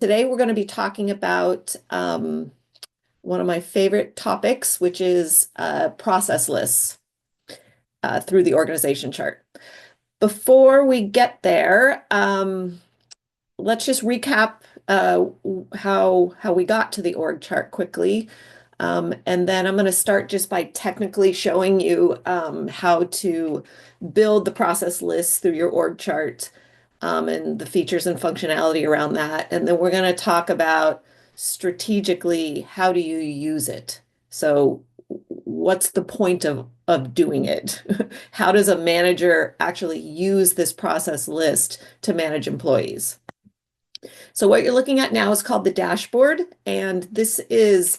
Today, we're going to be talking about one of my favorite topics, which is process lists through the organization chart. Before we get there, let's just recap how we got to the org chart quickly. And then I'm going to start just by technically showing you how to build the process list through your org chart and the features and functionality around that. And then we're going to talk about strategically, how do you use it? So what's the point of doing it? How does a manager actually use this process list to manage employees? So what you're looking at now is called the dashboard, and this is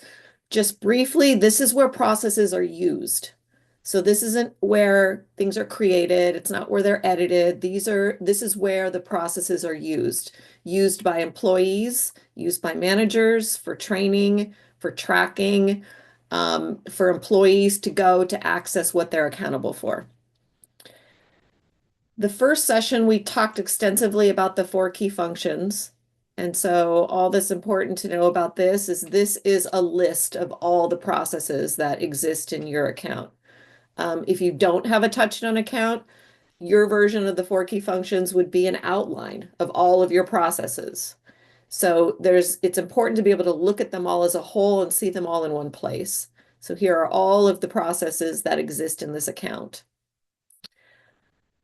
just briefly, this is where processes are used. So this isn't where things are created. It's not where they're edited. This is where the processes are used by employees, used by managers for training, for tracking, for employees to go to access what they're accountable for. The first session, we talked extensively about the four key functions. And so all that's important to know about this is a list of all the processes that exist in your account. If you don't have a TouchStone account, your version of the four key functions would be an outline of all of your processes. So it's important to be able to look at them all as a whole and see them all in one place. So here are all of the processes that exist in this account.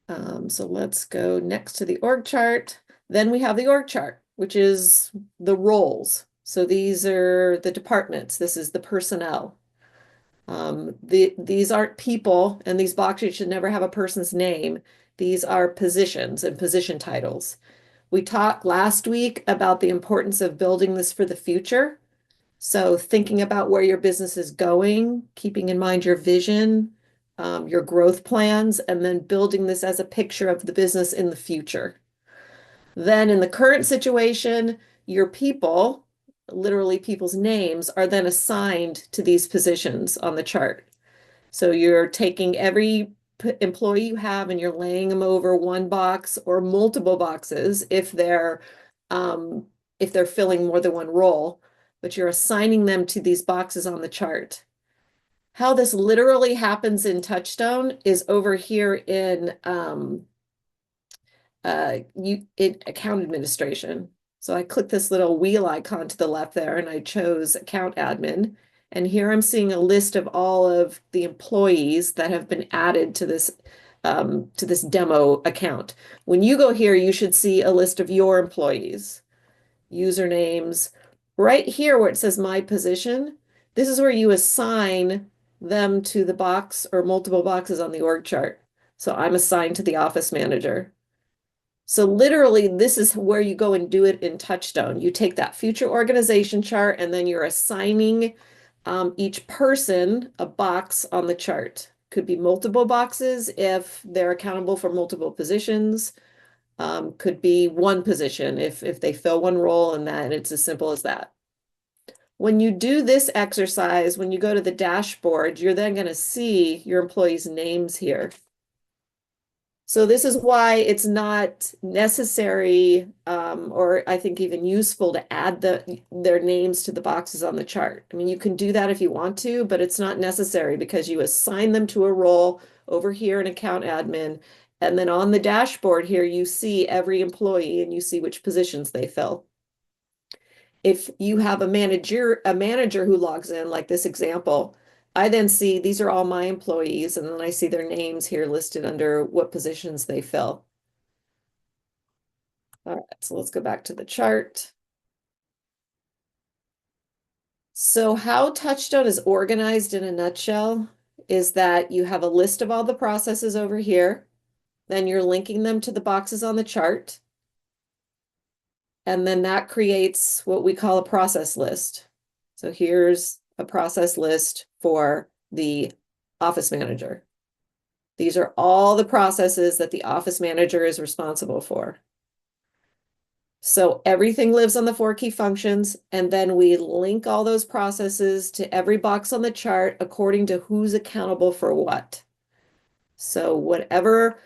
So let's go next to the org chart. Then we have the org chart, which is the roles. So these are the departments. This is the personnel. These aren't people, and these boxes should never have a person's name. These are positions and position titles. We talked last week about the importance of building this for the future. So thinking about where your business is going, keeping in mind your vision, your growth plans, and then building this as a picture of the business in the future. Then in the current situation, your people, literally people's names, are then assigned to these positions on the chart. So you're taking every employee you have and you're laying them over one box or multiple boxes if they're filling more than one role, but you're assigning them to these boxes on the chart. How this literally happens in TouchStone is over here in account administration. So I click this little wheel icon to the left there and I chose account admin. And here I'm seeing a list of all of the employees that have been added to this demo account. When you go here, you should see a list of your employees, usernames. Right here where it says my position, this is where you assign them to the box or multiple boxes on the org chart. So I'm assigned to the office manager. So literally, this is where you go and do it in TouchStone. You take that future organization chart and then you're assigning each person a box on the chart. Could be multiple boxes if they're accountable for multiple positions. Could be one position if they fill one role, and it's as simple as that. When you do this exercise, when you go to the dashboard, you're then going to see your employees' names here. So this is why it's not necessary, or I think even useful, to add their names to the boxes on the chart. I mean, you can do that if you want to, but it's not necessary because you assign them to a role over here in account admin. And then on the dashboard here, you see every employee and you see which positions they fill. If you have a manager who logs in, like this example, I then see these are all my employees, and then I see their names here listed under what positions they fill. All right, so let's go back to the chart. So how TouchStone is organized in a nutshell is that you have a list of all the processes over here, then you're linking them to the boxes on the chart, and then that creates what we call a process list. So here's a process list for the office manager. These are all the processes that the office manager is responsible for. So everything lives on the four key functions, and then we link all those processes to every box on the chart according to who's accountable for what. So whatever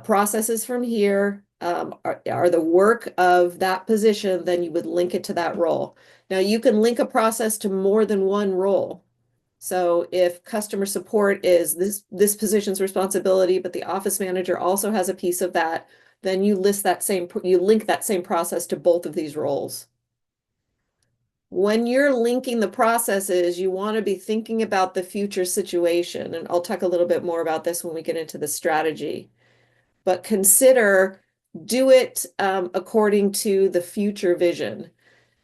processes from here are the work of that position, then you would link it to that role. Now you can link a process to more than one role. So if customer support is this position's responsibility, but the office manager also has a piece of that, then you link that same process to both of these roles. When you're linking the processes, you want to be thinking about the future situation. And I'll talk a little bit more about this when we get into the strategy. But do it according to the future vision.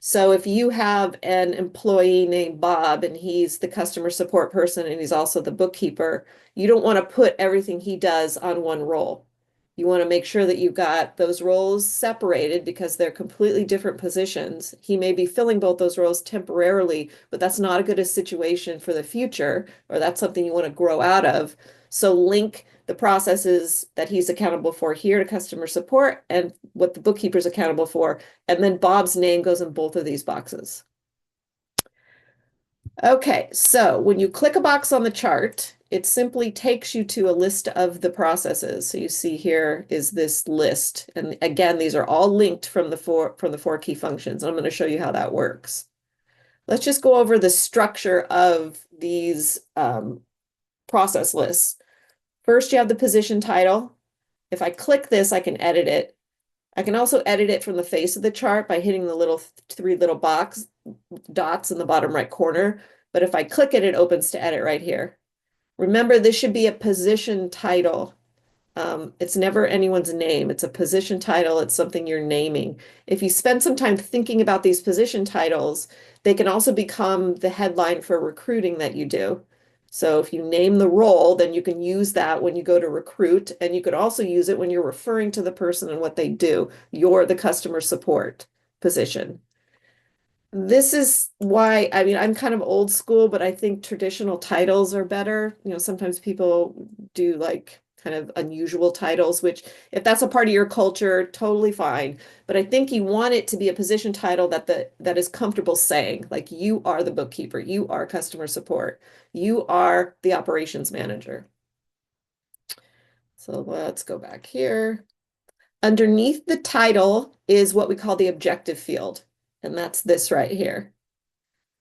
So if you have an employee named Bob and he's the customer support person and he's also the bookkeeper, you don't want to put everything he does on one role. You want to make sure that you've got those roles separated because they're completely different positions. He may be filling both those roles temporarily, but that's not a good situation for the future, or that's something you want to grow out of. So link the processes that he's accountable for here to customer support and what the bookkeeper's accountable for. And then Bob's name goes in both of these boxes. Okay, so when you click a box on the chart, it simply takes you to a list of the processes. So you see here is this list. And again, these are all linked from the four key functions. I'm going to show you how that works. Let's just go over the structure of these process lists. First, you have the position title. If I click this, I can edit it. I can also edit it from the face of the chart by hitting the three little box dots in the bottom right corner. But if I click it, it opens to edit right here. Remember, this should be a position title. It's never anyone's name. It's a position title. It's something you're naming. If you spend some time thinking about these position titles, they can also become the headline for recruiting that you do. So if you name the role, then you can use that when you go to recruit, and you could also use it when you're referring to the person and what they do. You're the customer support position. This is why, I mean, I'm kind of old school, but I think traditional titles are better. You know, sometimes people do like kind of unusual titles, which if that's a part of your culture, totally fine. But I think you want it to be a position title that is comfortable saying, like you are the bookkeeper, you are customer support, you are the operations manager. So let's go back here. Underneath the title is what we call the objective field, and that's this right here.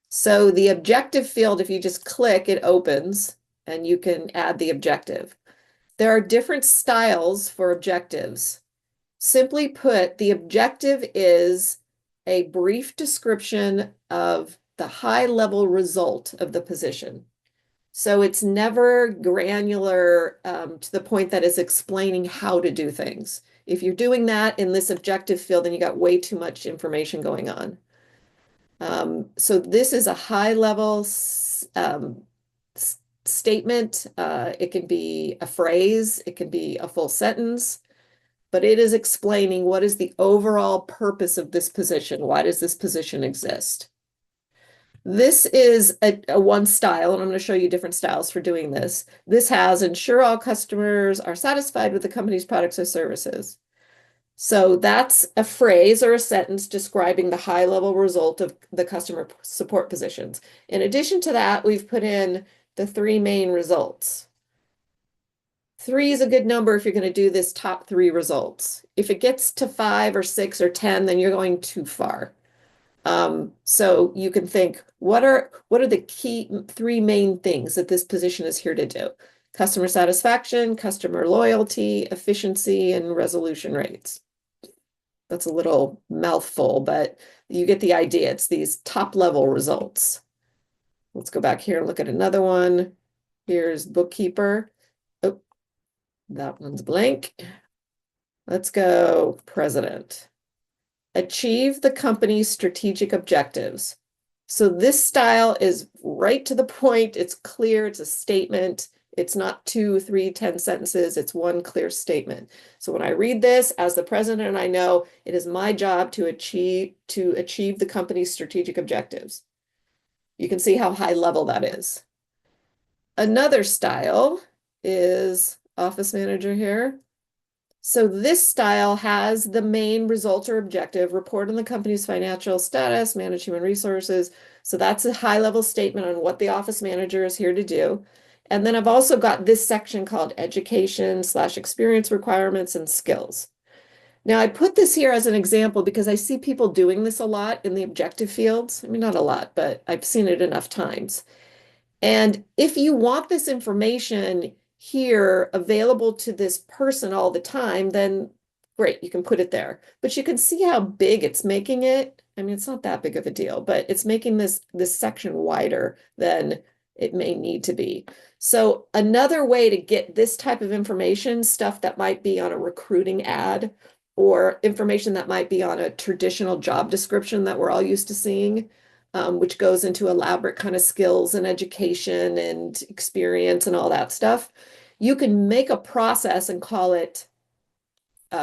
So the objective field, if you just click, it opens and you can add the objective. There are different styles for objectives. Simply put, the objective is a brief description of the high-level result of the position. So it's never granular to the point that is explaining how to do things. If you're doing that in this objective field, then you got way too much information going on. So this is a high-level statement. It can be a phrase, it can be a full sentence, but it is explaining what is the overall purpose of this position. Why does this position exist? This is a one style, and I'm going to show you different styles for doing this. This has ensure all customers are satisfied with the company's products or services. So that's a phrase or a sentence describing the high-level result of the customer support positions. In addition to that, we've put in the three main results. 3 is a good number if you're going to do this top 3 results. If it gets to 5 or 6 or 10, then you're going too far. So you can think, what are the key 3 main things that this position is here to do? Customer satisfaction, customer loyalty, efficiency, and resolution rates. That's a little mouthful, but you get the idea. It's these top level results. Let's go back here and look at another one. Here's bookkeeper. Oh, that one's blank. Let's go president. Achieve the company's strategic objectives. So this style is right to the point. It's clear. It's a statement. It's not 2, 3, 10 sentences. It's one clear statement. So when I read this as the president, I know it is my job to achieve the company's strategic objectives. You can see how high level that is. Another style is office manager here. So this style has the main result or objective, report on the company's financial status, manage human resources. So that's a high-level statement on what the office manager is here to do. And then I've also got this section called education / experience requirements and skills. Now, I put this here as an example because I see people doing this a lot in the objective fields. I mean, not a lot, but I've seen it enough times. And if you want this information here available to this person all the time, then great, you can put it there. But you can see how big it's making it. I mean, it's not that big of a deal, but it's making this section wider than it may need to be. So another way to get this type of information, stuff that might be on a recruiting ad or information that might be on a traditional job description that we're all used to seeing, which goes into elaborate kind of skills and education and experience and all that stuff. You can make a process and call it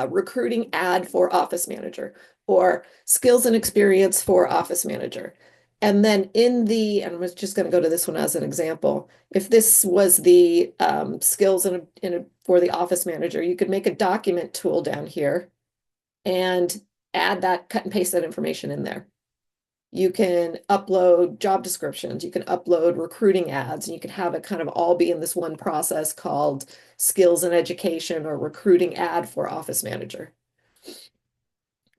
recruiting ad for office manager or skills and experience for office manager. And then and I'm just going to go to this one as an example. If this was the skills for the office manager, you could make a document tool down here and add that, cut and paste that information in there. You can upload job descriptions, you can upload recruiting ads, and you can have it kind of all be in this one process called skills and education or recruiting ad for office manager.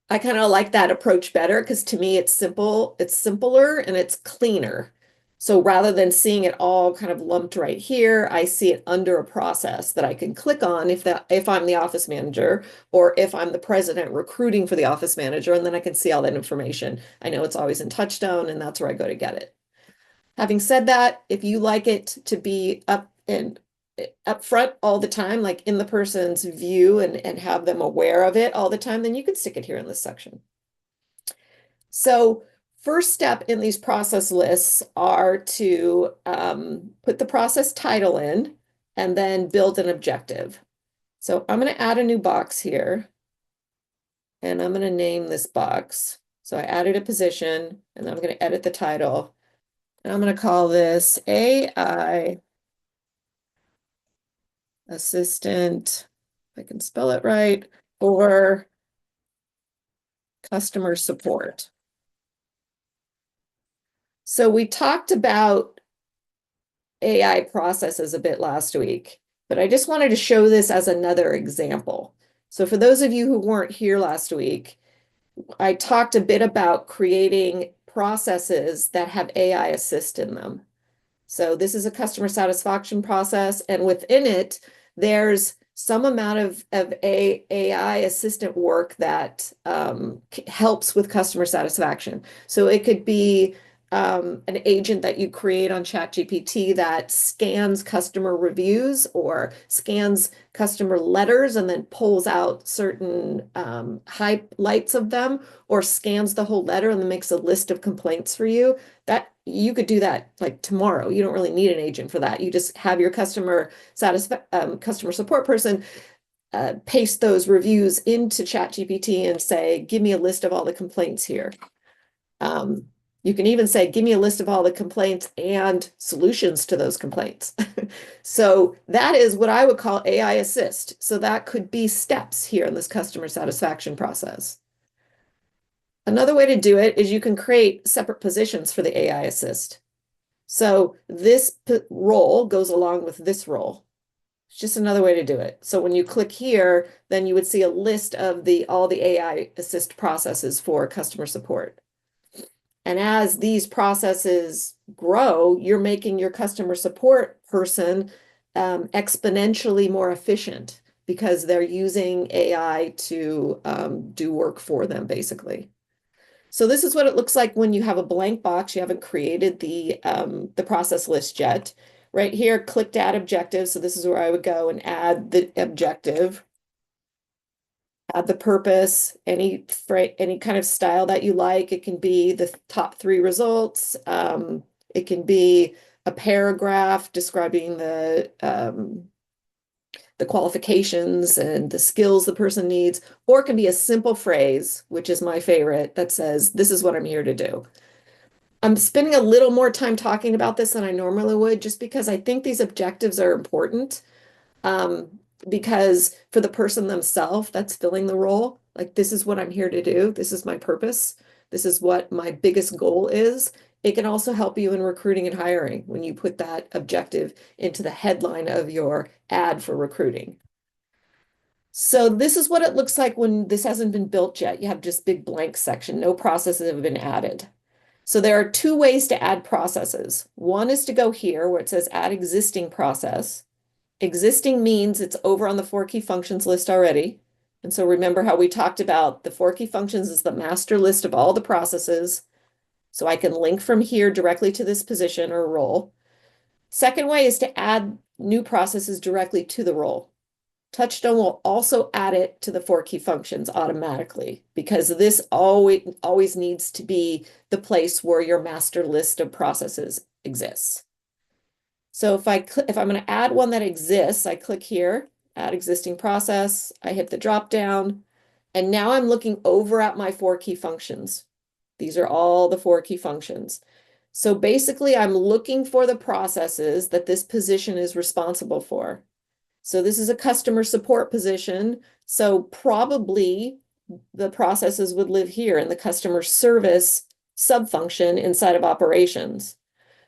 I kind of like that approach better because to me it's simple, it's simpler and it's cleaner. So rather than seeing it all kind of lumped right here, I see it under a process that I can click on if I'm the office manager or if I'm the president recruiting for the office manager, and then I can see all that information. I know it's always in TouchStone, and that's where I go to get it. Having said that, if you like it to be up front all the time, like in the person's view and have them aware of it all the time, then you can stick it here in this section. So first step in these process lists are to put the process title in and then build an objective. So I'm going to add a new box here and I'm going to name this box. So I added a position and I'm going to edit the title. And I'm going to call this AI assistant, if I can spell it right, for customer support. So we talked about AI processes a bit last week, but I just wanted to show this as another example. So for those of you who weren't here last week, I talked a bit about creating processes that have AI assist in them. So this is a customer satisfaction process, and within it, there's some amount of AI assistant work that helps with customer satisfaction. So it could be an agent that you create on ChatGPT that scans customer reviews or scans customer letters and then pulls out certain highlights of them, or scans the whole letter and then makes a list of complaints for you. That you could do that like tomorrow. You don't really need an agent for that. You just have your customer support person paste those reviews into ChatGPT and say, give me a list of all the complaints here. You can even say, give me a list of all the complaints and solutions to those complaints. So that is what I would call AI assist. So that could be steps here in this customer satisfaction process. Another way to do it is you can create separate positions for the AI assist. So this role goes along with this role. It's just another way to do it. So when you click here, then you would see a list of all the AI assist processes for customer support. And as these processes grow, you're making your customer support person exponentially more efficient because they're using AI to do work for them, basically. So this is what it looks like when you have a blank box. You haven't created the process list yet. Right here, click to add objective. So this is where I would go and add the objective. Add the purpose, any kind of style that you like. It can be the top 3 results. It can be a paragraph describing the qualifications and the skills the person needs, or it can be a simple phrase, which is my favorite, that says, this is what I'm here to do. I'm spending a little more time talking about this than I normally would, just because I think these objectives are important. Because for the person themselves that's filling the role, like this is what I'm here to do. This is my purpose. This is what my biggest goal is. It can also help you in recruiting and hiring when you put that objective into the headline of your ad for recruiting. So this is what it looks like when this hasn't been built yet. You have just big blank section, no processes have been added. So there are two ways to add processes. One is to go here where it says add existing process. Existing means it's over on the four key functions list already. And so remember how we talked about the four key functions is the master list of all the processes. So I can link from here directly to this position or role. Second way is to add new processes directly to the role. TouchStone will also add it to the four key functions automatically because this always needs to be the place where your master list of processes exists. So if I'm going to add one that exists, I click here, add existing process, I hit the drop down, and now I'm looking over at my four key functions. These are all the four key functions. So basically, I'm looking for the processes that this position is responsible for. So this is a customer support position. So probably the processes would live here in the customer service subfunction inside of operations.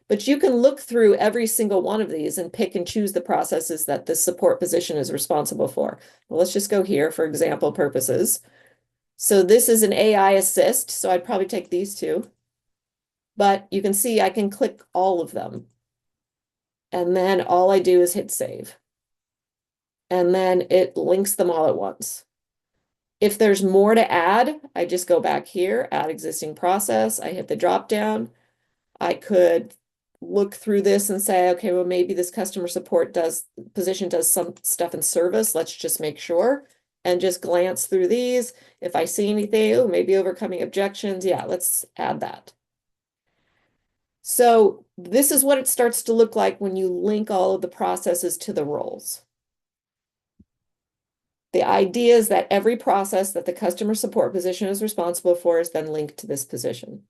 But you can look through every single one of these and pick and choose the processes that this support position is responsible for. Well, let's just go here for example purposes. So this is an AI assist, so I'd probably take these two. But you can see I can click all of them. And then all I do is hit save. And then it links them all at once. If there's more to add, I just go back here, add existing process. I hit the drop down. I could look through this and say, okay, well, maybe this customer support position does some stuff in service. Let's just make sure and just glance through these. If I see anything, oh, maybe overcoming objections. Yeah, let's add that. So this is what it starts to look like when you link all of the processes to the roles. The idea is that every process that the customer support position is responsible for is then linked to this position.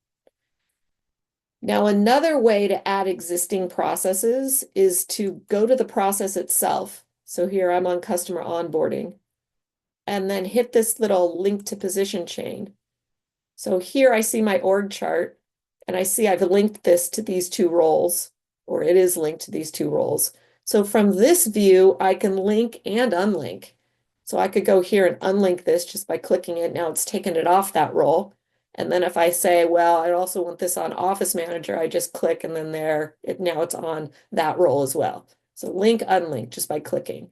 Now, another way to add existing processes is to go to the process itself. So here I'm on customer onboarding and then hit this little link to position chain. So here I see my org chart and I see I've linked this to these two roles, or it is linked to these two roles. So from this view, I can link and unlink. So I could go here and unlink this just by clicking it. Now it's taken it off that role. And then if I say, well, I also want this on Office Manager, I just click and then now it's on that role as well. So link, unlink just by clicking.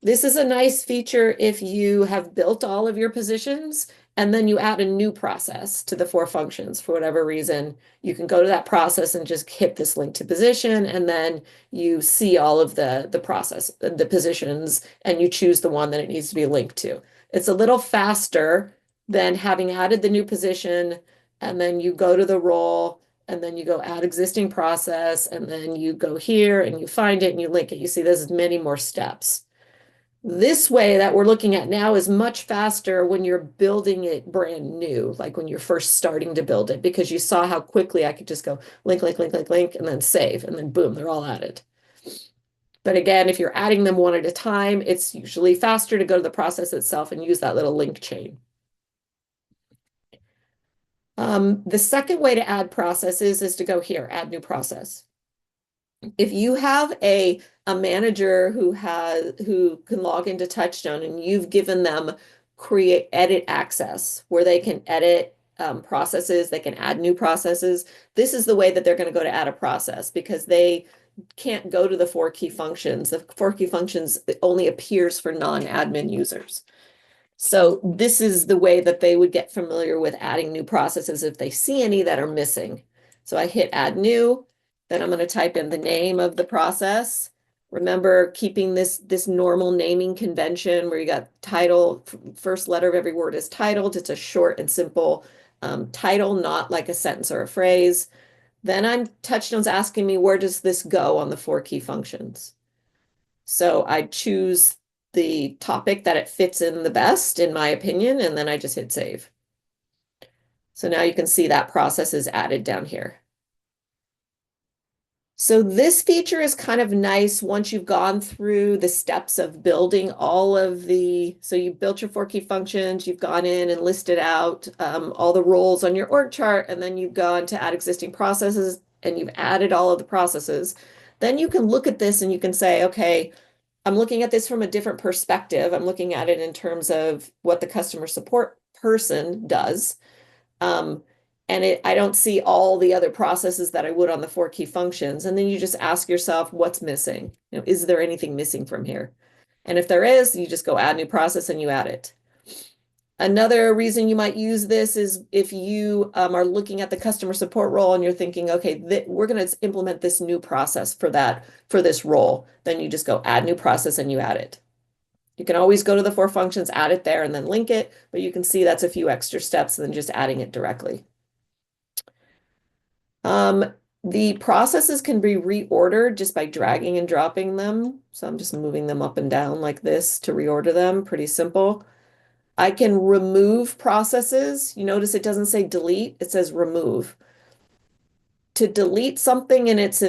This is a nice feature if you have built all of your positions and then you add a new process to the four functions for whatever reason. You can go to that process and just hit this link to position, and then you see all of the process, the positions, and you choose the one that it needs to be linked to. It's a little faster than having added the new position, and then you go to the role, and then you go add existing process, and then you go here and you find it and you link it. You see there's many more steps. This way that we're looking at now is much faster when you're building it brand new, like when you're first starting to build it, because you saw how quickly I could just go link, link, link, link, link, and then save, and then boom, they're all added. But again, if you're adding them one at a time, it's usually faster to go to the process itself and use that little link chain. The second way to add processes is to go here, add new process. If you have a manager who can log into TouchStone and you've given them create edit access where they can edit processes, they can add new processes. This is the way that they're going to go to add a process because they can't go to the four key functions. The four key functions only appears for non-admin users. So this is the way that they would get familiar with adding new processes if they see any that are missing. So I hit add new, then I'm going to type in the name of the process. Remember keeping this normal naming convention where you got title, first letter of every word is titled. It's a short and simple title, not like a sentence or a phrase. Then TouchStone's asking me, where does this go on the four key functions? So I choose the topic that it fits in the best, in my opinion, and then I just hit save. So now you can see that process is added down here. So this feature is kind of nice once you've gone through the steps of building so you've built your four key functions, you've gone in and listed out all the roles on your org chart, and then you've gone to add existing processes and you've added all of the processes. Then you can look at this and you can say, okay, I'm looking at this from a different perspective. I'm looking at it in terms of what the customer support person does. Um, and I don't see all the other processes that I would on the four key functions. And then you just ask yourself, what's missing? Is there anything missing from here? And if there is, you just go add new process and you add it. Another reason you might use this is if you are looking at the customer support role and you're thinking, okay, we're going to implement this new process for this role. Then you just go add new process and you add it. You can always go to the four functions, add it there, and then link it, but you can see that's a few extra steps than just adding it directly. The processes can be reordered just by dragging and dropping them. So I'm just moving them up and down like this to reorder them. Pretty simple. I can remove processes. You notice it doesn't say delete, it says remove. To delete something in its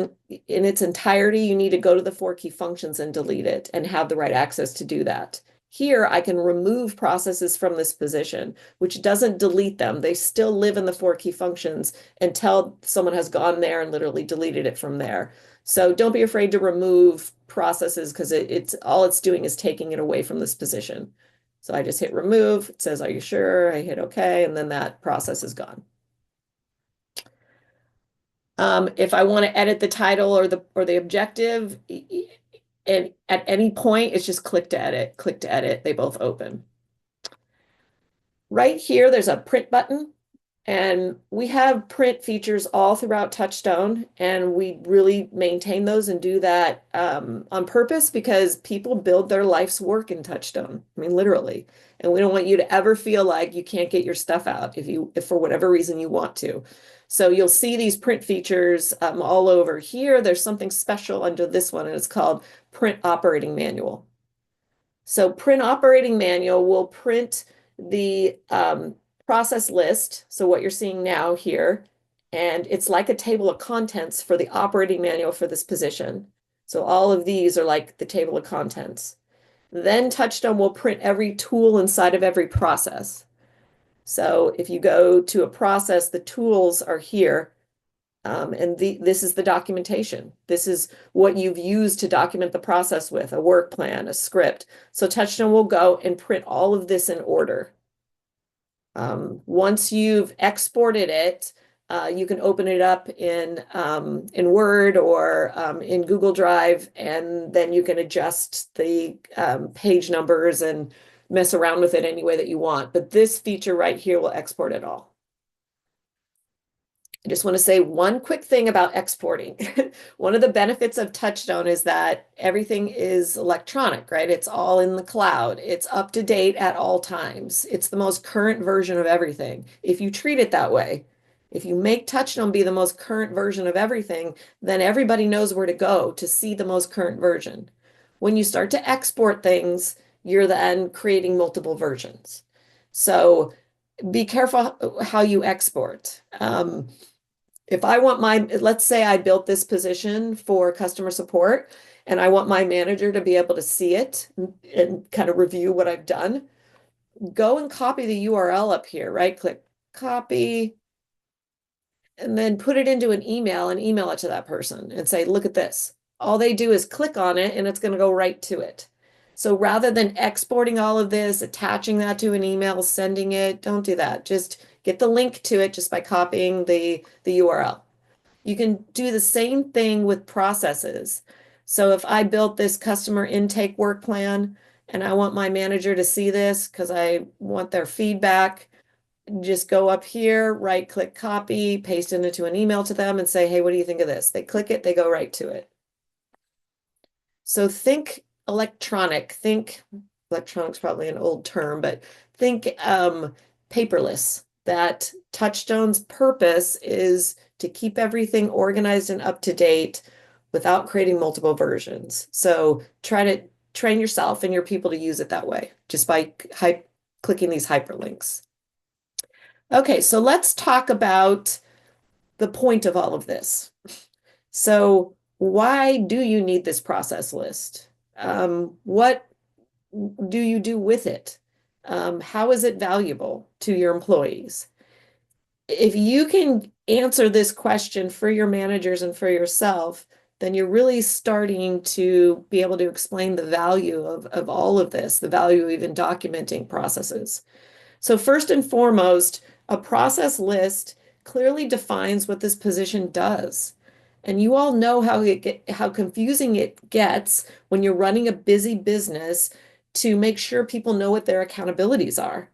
entirety, you need to go to the four key functions and delete it and have the right access to do that. Here, I can remove processes from this position, which doesn't delete them. They still live in the four key functions until someone has gone there and literally deleted it from there. So don't be afraid to remove processes because it's all it's doing is taking it away from this position. So I just hit remove. It says, are you sure? I hit OK, and then that process is gone. If I want to edit the title or the objective, and at any point, it's just click to edit, click to edit. They both open. Right here, there's a print button. And we have print features all throughout TouchStone, and we really maintain those and do that on purpose because people build their life's work in TouchStone. I mean, literally. And we don't want you to ever feel like you can't get your stuff out if for whatever reason you want to. So you'll see these print features all over here. There's something special under this one, and it's called Print Operating Manual. So Print Operating Manual will print the process list, so what you're seeing now here, and it's like a table of contents for the operating manual for this position. So all of these are like the table of contents. Then TouchStone will print every tool inside of every process. So if you go to a process, the tools are here, and this is the documentation. This is what you've used to document the process with, a work plan, a script. So TouchStone will go and print all of this in order. Once you've exported it, you can open it up in Word or in Google Drive, and then you can adjust the page numbers and mess around with it any way that you want. But this feature right here will export it all. I just want to say one quick thing about exporting. One of the benefits of TouchStone is that everything is electronic, right? It's all in the cloud. It's up to date at all times. It's the most current version of everything. If you treat it that way, if you make TouchStone be the most current version of everything, then everybody knows where to go to see the most current version. When you start to export things, you're then creating multiple versions. So be careful how you export. If I want let's say I built this position for customer support and I want my manager to be able to see it and kind of review what I've done, go and copy the URL up here, right? Click copy, and then put it into an email and email it to that person and say, look at this. All they do is click on it and it's going to go right to it. So rather than exporting all of this, attaching that to an email, sending it, don't do that. Just get the link to it just by copying the URL. You can do the same thing with processes. So if I built this customer intake work plan and I want my manager to see this because I want their feedback, just go up here, right click copy, paste it into an email to them and say, hey, what do you think of this? They click it, they go right to it. So think electronic, think electronic's probably an old term, but think paperless. That TouchStone's purpose is to keep everything organized and up to date without creating multiple versions. So try to train yourself and your people to use it that way, just by clicking these hyperlinks. Okay, so let's talk about the point of all of this. So why do you need this process list? What do you do with it? How is it valuable to your employees? If you can answer this question for your managers and for yourself, then you're really starting to be able to explain the value of all of this, the value of even documenting processes. So first and foremost, a process list clearly defines what this position does. And you all know how confusing it gets when you're running a busy business to make sure people know what their accountabilities are,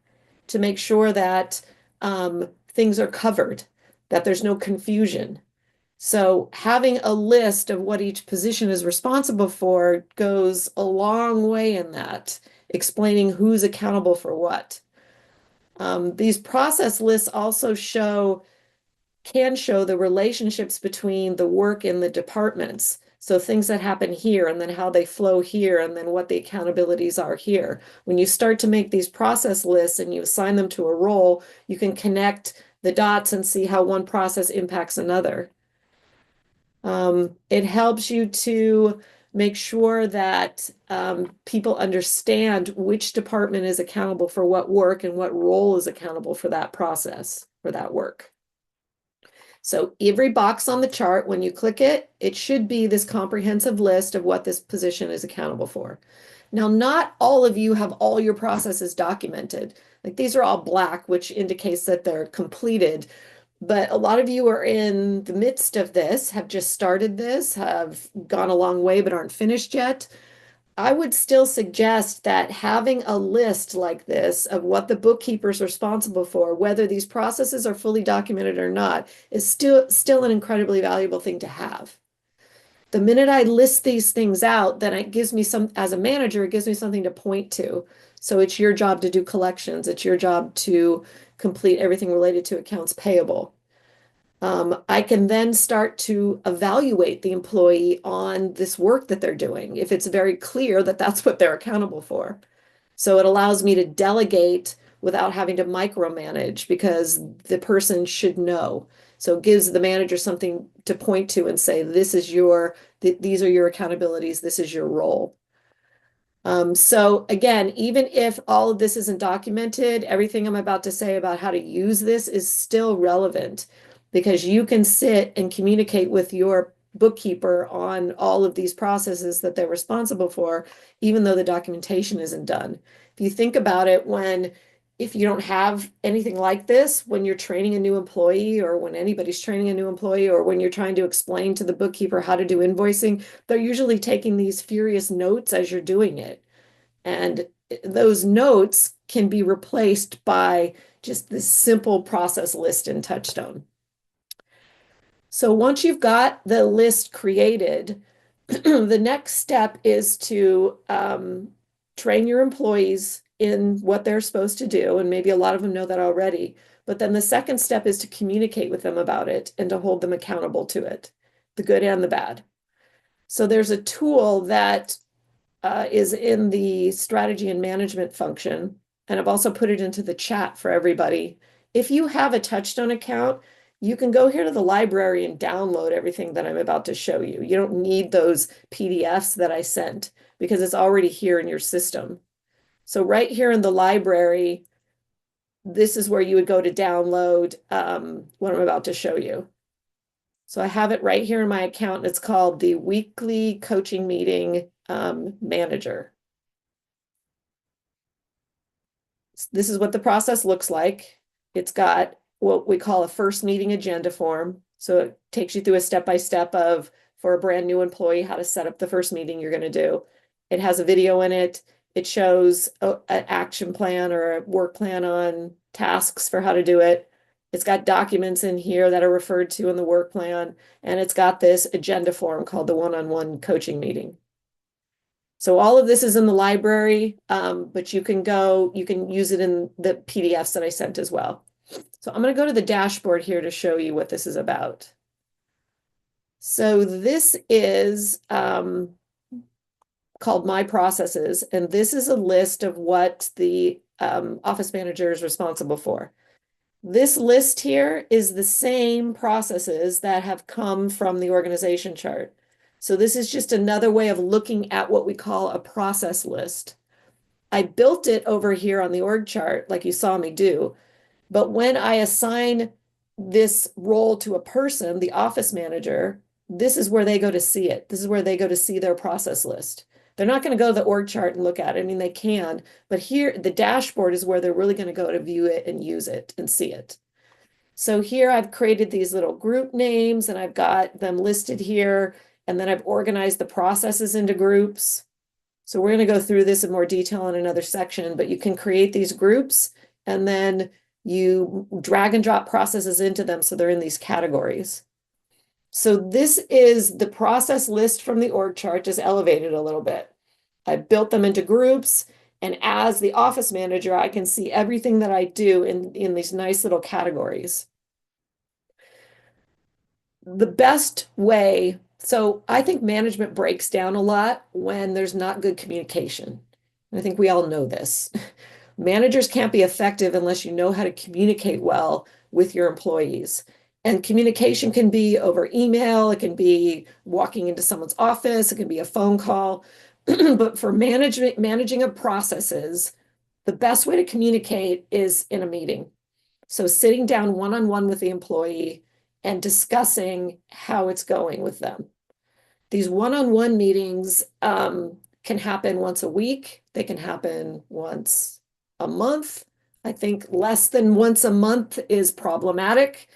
to make sure that things are covered, that there's no confusion. So having a list of what each position is responsible for goes a long way in that, explaining who's accountable for what. These process lists also can show the relationships between the work in the departments. So things that happen here and then how they flow here and then what the accountabilities are here. When you start to make these process lists and you assign them to a role, you can connect the dots and see how one process impacts another. It helps you to make sure that people understand which department is accountable for what work and what role is accountable for that process, for that work. So every box on the chart, when you click it, it should be this comprehensive list of what this position is accountable for. Now, not all of you have all your processes documented. Like these are all black, which indicates that they're completed. But a lot of you are in the midst of this, have just started this, have gone a long way, but aren't finished yet. I would still suggest that having a list like this of what the bookkeeper is responsible for, whether these processes are fully documented or not, is still an incredibly valuable thing to have. The minute I list these things out, then it gives me as a manager, it gives me something to point to. So it's your job to do collections. It's your job to complete everything related to accounts payable. I can then start to evaluate the employee on this work that they're doing if it's very clear that that's what they're accountable for. So it allows me to delegate without having to micromanage because the person should know. So it gives the manager something to point to and say, these are your accountabilities, this is your role. So again, even if all of this isn't documented, everything I'm about to say about how to use this is still relevant because you can sit and communicate with your bookkeeper on all of these processes that they're responsible for, even though the documentation isn't done. If you think about it, if you don't have anything like this, when you're training a new employee or when anybody's training a new employee or when you're trying to explain to the bookkeeper how to do invoicing, they're usually taking these furious notes as you're doing it. And those notes can be replaced by just this simple process list in TouchStone. So once you've got the list created, the next step is to train your employees in what they're supposed to do. And maybe a lot of them know that already. But then the second step is to communicate with them about it and to hold them accountable to it, the good and the bad. So there's a tool that is in the strategy and management function. And I've also put it into the chat for everybody. If you have a TouchStone account, you can go here to the library and download everything that I'm about to show you. You don't need those PDFs that I sent because it's already here in your system. So right here in the library, this is where you would go to download what I'm about to show you. So I have it right here in my account. And it's called the Weekly Coaching Meeting Manager. This is what the process looks like. It's got what we call a first meeting agenda form. So it takes you through a step-by-step of, for a brand new employee, how to set up the first meeting you're going to do. It has a video in it. It shows an action plan or a work plan on tasks for how to do it. It's got documents in here that are referred to in the work plan. And it's got this agenda form called the one-on-one coaching meeting. So all of this is in the library, but you can use it in the PDFs that I sent as well. So I'm going to go to the dashboard here to show you what this is about. So this is called My Processes, and this is a list of what the office manager is responsible for. This list here is the same processes that have come from the organization chart. So this is just another way of looking at what we call a process list. I built it over here on the org chart, like you saw me do. But when I assign this role to a person, the office manager, this is where they go to see it. This is where they go to see their process list. They're not going to go to the org chart and look at it. I mean, they can, but here the dashboard is where they're really going to go to view it and use it and see it. So here I've created these little group names and I've got them listed here. And then I've organized the processes into groups. So we're going to go through this in more detail in another section, but you can create these groups and then you drag and drop processes into them so they're in these categories. So this is the process list from the org chart, just elevated a little bit. I built them into groups, and as the office manager, I can see everything that I do in these nice little categories. The best way, so I think management breaks down a lot when there's not good communication. I think we all know this. Managers can't be effective unless you know how to communicate well with your employees. And communication can be over email, it can be walking into someone's office, it can be a phone call. But for managing of processes, the best way to communicate is in a meeting. So sitting down one-on-one with the employee and discussing how it's going with them. These one-on-one meetings can happen once a week. They can happen once a month. I think less than once a month is problematic.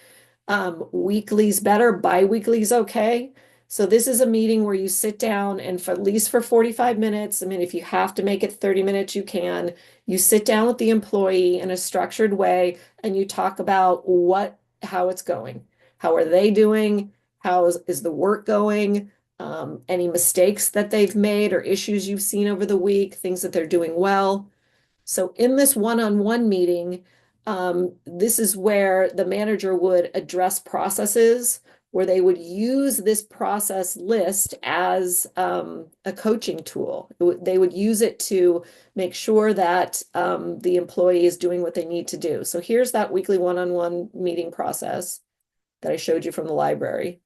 Weekly's better, bi-weekly's okay. So this is a meeting where you sit down and for at least for 45 minutes, I mean, if you have to make it 30 minutes, you can. You sit down with the employee in a structured way and you talk about how it's going. How are they doing? How is the work going? Any mistakes that they've made or issues you've seen over the week, things that they're doing well. So in this one-on-one meeting, this is where the manager would address processes, where they would use this process list as a coaching tool. They would use it to make sure that the employee is doing what they need to do. So here's that weekly one-on-one meeting process that I showed you from the library.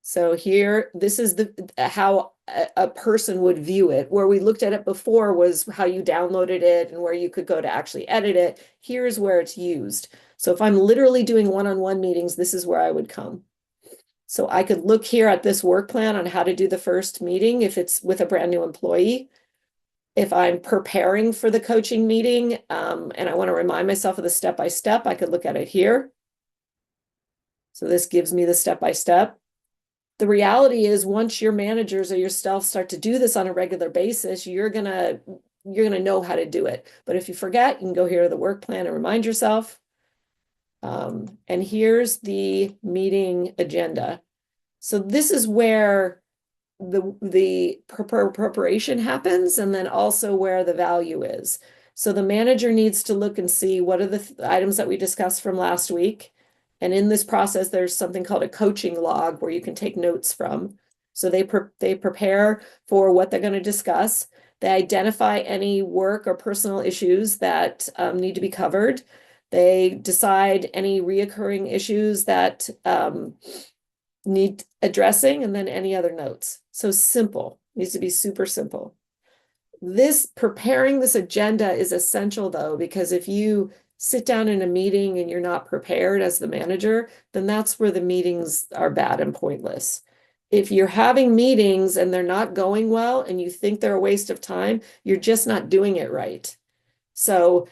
So here, this is how a person would view it. Where we looked at it before was how you downloaded it and where you could go to actually edit it. Here's where it's used. So if I'm literally doing one-on-one meetings, this is where I would come. So I could look here at this work plan on how to do the first meeting if it's with a brand new employee. If I'm preparing for the coaching meeting and I want to remind myself of the step-by-step, I could look at it here. So this gives me the step-by-step. The reality is once your managers or yourself start to do this on a regular basis, you're gonna know how to do it. But if you forget, you can go here to the work plan and remind yourself. And here's the meeting agenda. So this is where the preparation happens and then also where the value is. So the manager needs to look and see what are the items that we discussed from last week. And in this process, there's something called a coaching log where you can take notes from. So they prepare for what they're going to discuss. They identify any work or personal issues that need to be covered. They decide any reoccurring issues that need addressing, and then any other notes. So simple, needs to be super simple. Preparing this agenda is essential though, because if you sit down in a meeting and you're not prepared as the manager, then that's where the meetings are bad and pointless. If you're having meetings and they're not going well and you think they're a waste of time, you're just not doing it right. So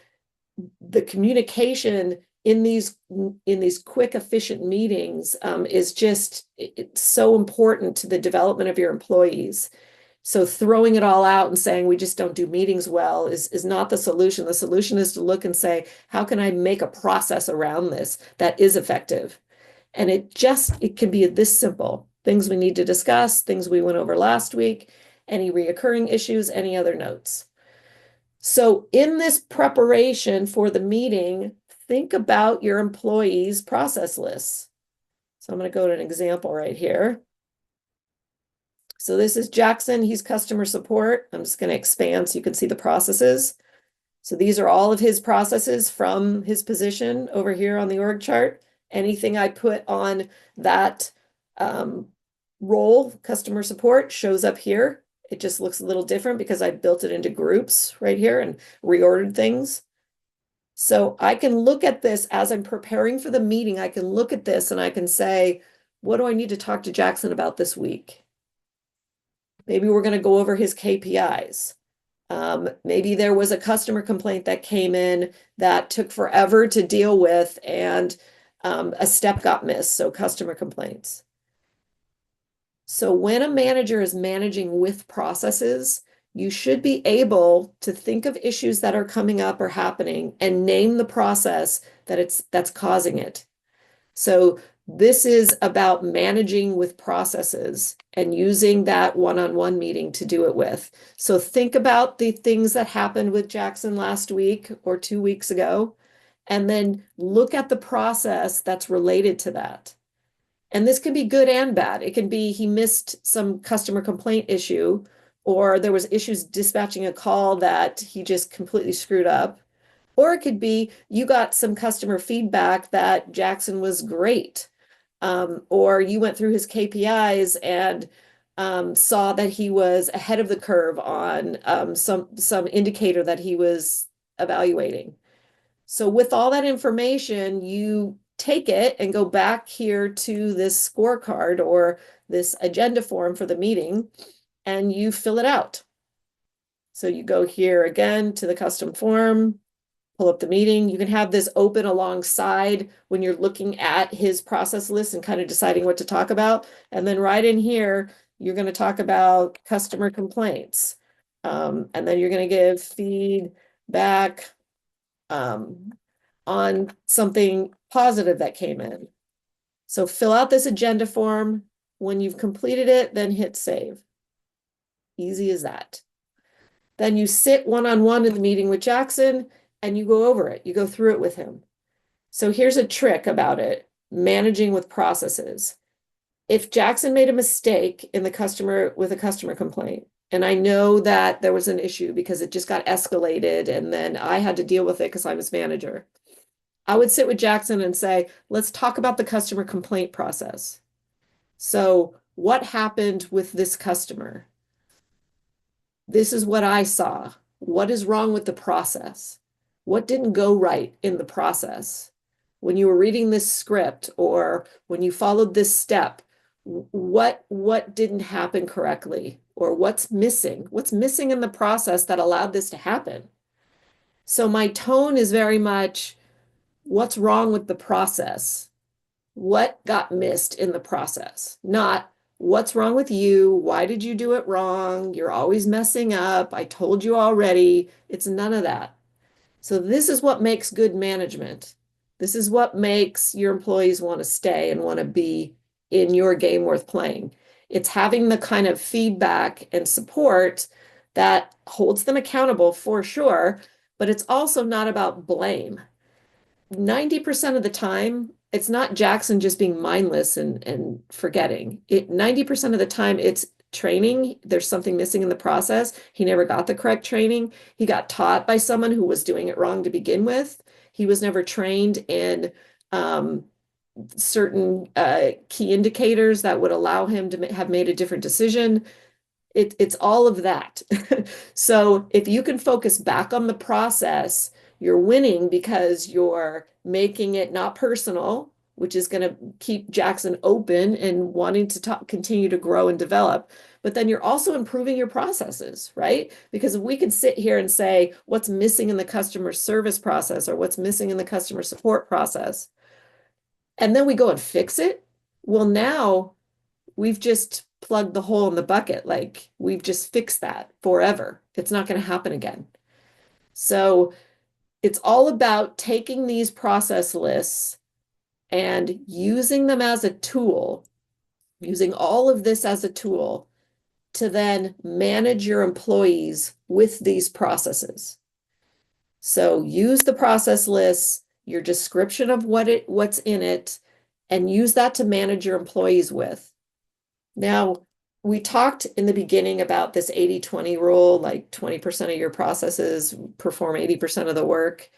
the communication in these quick, efficient meetings is just it's so important to the development of your employees. So throwing it all out and saying we just don't do meetings well is not the solution. The solution is to look and say, how can I make a process around this that is effective? And it can be this simple. Things we need to discuss, things we went over last week, any reoccurring issues, any other notes. So in this preparation for the meeting, think about your employees' process lists. So I'm going to go to an example right here. So this is Jackson, he's customer support. I'm just going to expand so you can see the processes. So these are all of his processes from his position over here on the org chart. Anything I put on that role, customer support, shows up here. It just looks a little different because I built it into groups right here and reordered things. So I can look at this as I'm preparing for the meeting. I can look at this and I can say, what do I need to talk to Jackson about this week? Maybe we're going to go over his KPIs. Maybe there was a customer complaint that came in that took forever to deal with and a step got missed, so customer complaints. So when a manager is managing with processes, you should be able to think of issues that are coming up or happening and name the process that's causing it. So this is about managing with processes and using that one-on-one meeting to do it with. So think about the things that happened with Jackson last week or 2 weeks ago, and then look at the process that's related to that. And this can be good and bad. It can be he missed some customer complaint issue, or there was issues dispatching a call that he just completely screwed up. Or it could be you got some customer feedback that Jackson was great. Or you went through his KPIs and saw that he was ahead of the curve on some indicator that he was evaluating. So with all that information, you take it and go back here to this scorecard or this agenda form for the meeting, and you fill it out. So you go here again to the custom form, pull up the meeting. You can have this open alongside when you're looking at his process list and kind of deciding what to talk about. And then right in here, you're going to talk about customer complaints. And then you're going to give feedback on something positive that came in. So fill out this agenda form. When you've completed it, then hit save. Easy as that. Then you sit one-on-one in the meeting with Jackson and you go over it. You go through it with him. So here's a trick about it, managing with processes. If Jackson made a mistake in with a customer complaint, and I know that there was an issue because it just got escalated and then I had to deal with it because I'm his manager, I would sit with Jackson and say, let's talk about the customer complaint process. So what happened with this customer? This is what I saw. What is wrong with the process? What didn't go right in the process? When you were reading this script or when you followed this step, what didn't happen correctly? Or what's missing? What's missing in the process that allowed this to happen? So my tone is very much, what's wrong with the process? What got missed in the process? Not what's wrong with you? Why did you do it wrong? You're always messing up. I told you already. It's none of that. So this is what makes good management. This is what makes your employees want to stay and want to be in your game worth playing. It's having the kind of feedback and support that holds them accountable for sure, but it's also not about blame. 90% of the time, it's not Jackson just being mindless and forgetting. 90% of the time, it's training. There's something missing in the process. He never got the correct training. He got taught by someone who was doing it wrong to begin with. He was never trained in certain key indicators that would allow him to have made a different decision. It's all of that. So if you can focus back on the process, you're winning because you're making it not personal, which is going to keep Jackson open and wanting to continue to grow and develop. But then you're also improving your processes, right? Because if we can sit here and say what's missing in the customer service process or what's missing in the customer support process, and then we go and fix it, well, now we've just plugged the hole in the bucket. Like we've just fixed that forever. It's not going to happen again. So it's all about taking these process lists and using them as a tool, using all of this as a tool to then manage your employees with these processes. So use the process lists, your description of what's in it, and use that to manage your employees with. Now, we talked in the beginning about this 80-20 rule, like 20% of your processes perform 80% of the work.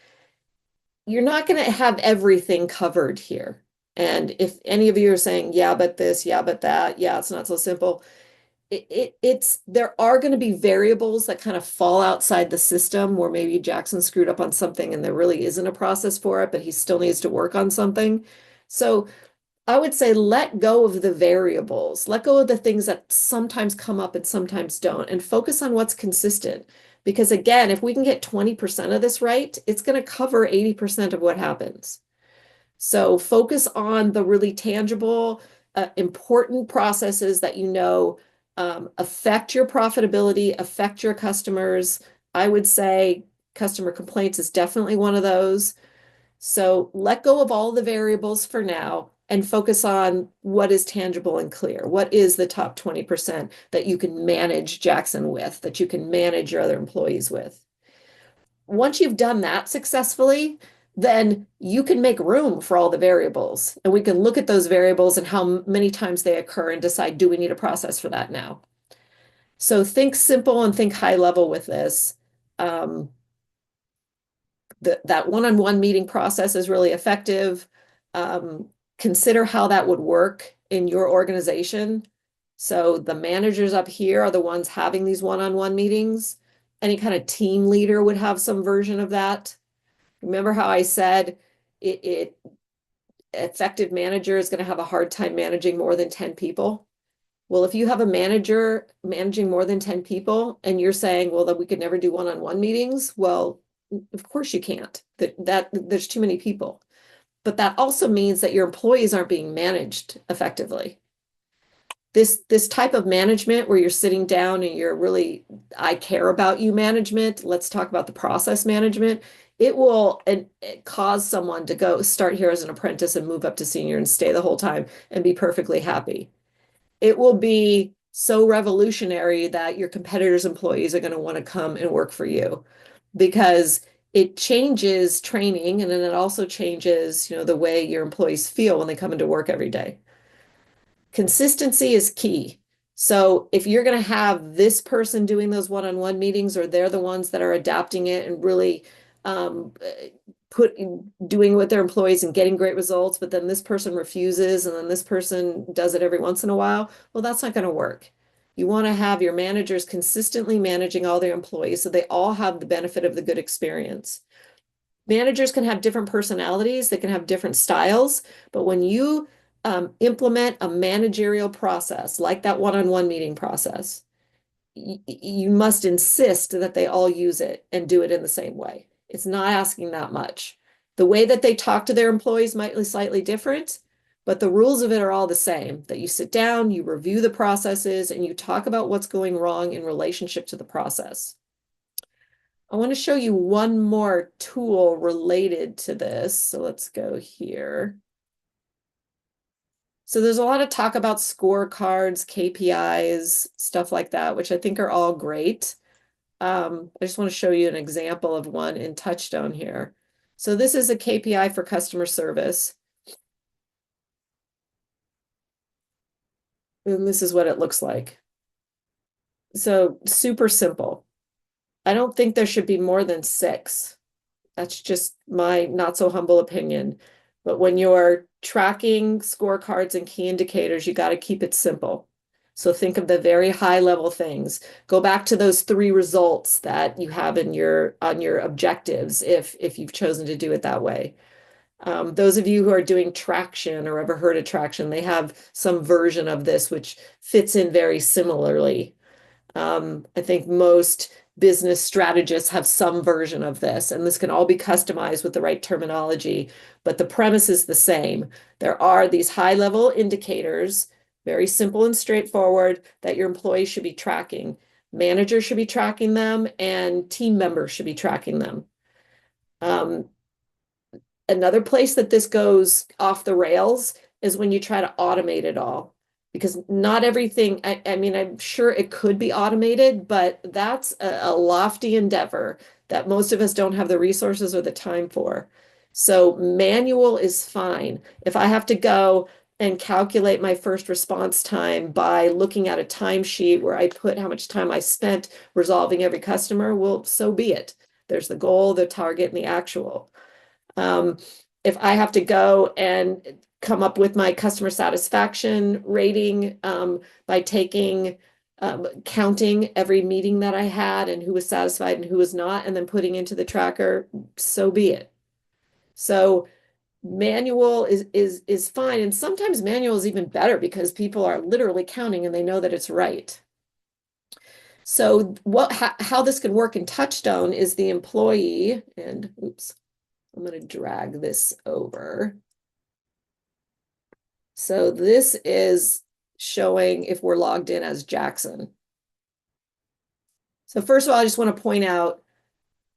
You're not going to have everything covered here. And if any of you are saying, yeah, but this, yeah, but that, yeah, it's not so simple. There are going to be variables that kind of fall outside the system where maybe Jackson screwed up on something and there really isn't a process for it, but he still needs to work on something. So I would say let go of the variables, let go of the things that sometimes come up and sometimes don't, and focus on what's consistent. Because again, if we can get 20% of this right, it's going to cover 80% of what happens. So focus on the really tangible, important processes that you know affect your profitability, affect your customers. I would say customer complaints is definitely one of those. So let go of all the variables for now and focus on what is tangible and clear. What is the top 20% that you can manage Jackson with, that you can manage your other employees with? Once you've done that successfully, then you can make room for all the variables. And we can look at those variables and how many times they occur and decide, do we need a process for that now? So think simple and think high level with this. Um, that one-on-one meeting process is really effective. Consider how that would work in your organization. So the managers up here are the ones having these one-on-one meetings. Any kind of team leader would have some version of that. Remember how I said it effective manager is going to have a hard time managing more than 10 people? Well, if you have a manager managing more than 10 people and you're saying, well, that we could never do one-on-one meetings, well, of course you can't. That there's too many people. But that also means that your employees aren't being managed effectively. This type of management where you're sitting down and you're really, I care about you management, let's talk about the process management. It will it cause someone to go start here as an apprentice and move up to senior and stay the whole time and be perfectly happy. It will be so revolutionary that your competitors' employees are going to want to come and work for you because it changes training and then it also changes, the way your employees feel when they come into work every day. Consistency is key. So if you're going to have this person doing those one-on-one meetings, or they're the ones that are adapting it and really um, put doing with their employees and getting great results, but then this person refuses and then this person does it every once in a while, well, that's not going to work. You want to have your managers consistently managing all their employees so they all have the benefit of the good experience. Managers can have different personalities, they can have different styles, but when you implement a managerial process like that one-on-one meeting process, you must insist that they all use it and do it in the same way. It's not asking that much. The way that they talk to their employees might be slightly different, but the rules of it are all the same, that you sit down, you review the processes, and you talk about what's going wrong in relationship to the process. I want to show you one more tool related to this. So let's go here. So there's a lot of talk about scorecards, KPIs, stuff like that, which I think are all great. I just want to show you an example of one in TouchStone here. So this is a KPI for customer service. And this is what it looks like. So super simple. I don't think there should be more than 6. That's just my not so humble opinion. But when you're tracking scorecards and key indicators, you got to keep it simple. So think of the very high level things. Go back to those 3 results that you have in your on your objectives if you've chosen to do it that way. Those of you who are doing traction or ever heard of traction, they have some version of this which fits in very similarly. I think most business strategists have some version of this, and this can all be customized with the right terminology, but the premise is the same. There are these high-level indicators, very simple and straightforward, that your employees should be tracking. Managers should be tracking them, and team members should be tracking them. Another place that this goes off the rails is when you try to automate it all. Because not everything, I mean, I'm sure it could be automated, but that's a lofty endeavor that most of us don't have the resources or the time for. So manual is fine. If I have to go and calculate my first response time by looking at a timesheet where I put how much time I spent resolving every customer, well, so be it. There's the goal, the target, and the actual. If I have to go and come up with my customer satisfaction rating by counting every meeting that I had and who was satisfied and who was not, and then putting into the tracker, so be it. So Manual is fine, and sometimes manual is even better because people are literally counting and they know that it's right. So how this can work in TouchStone is the employee, and oops, I'm going to drag this over. So this is showing if we're logged in as Jackson. So first of all, I just want to point out,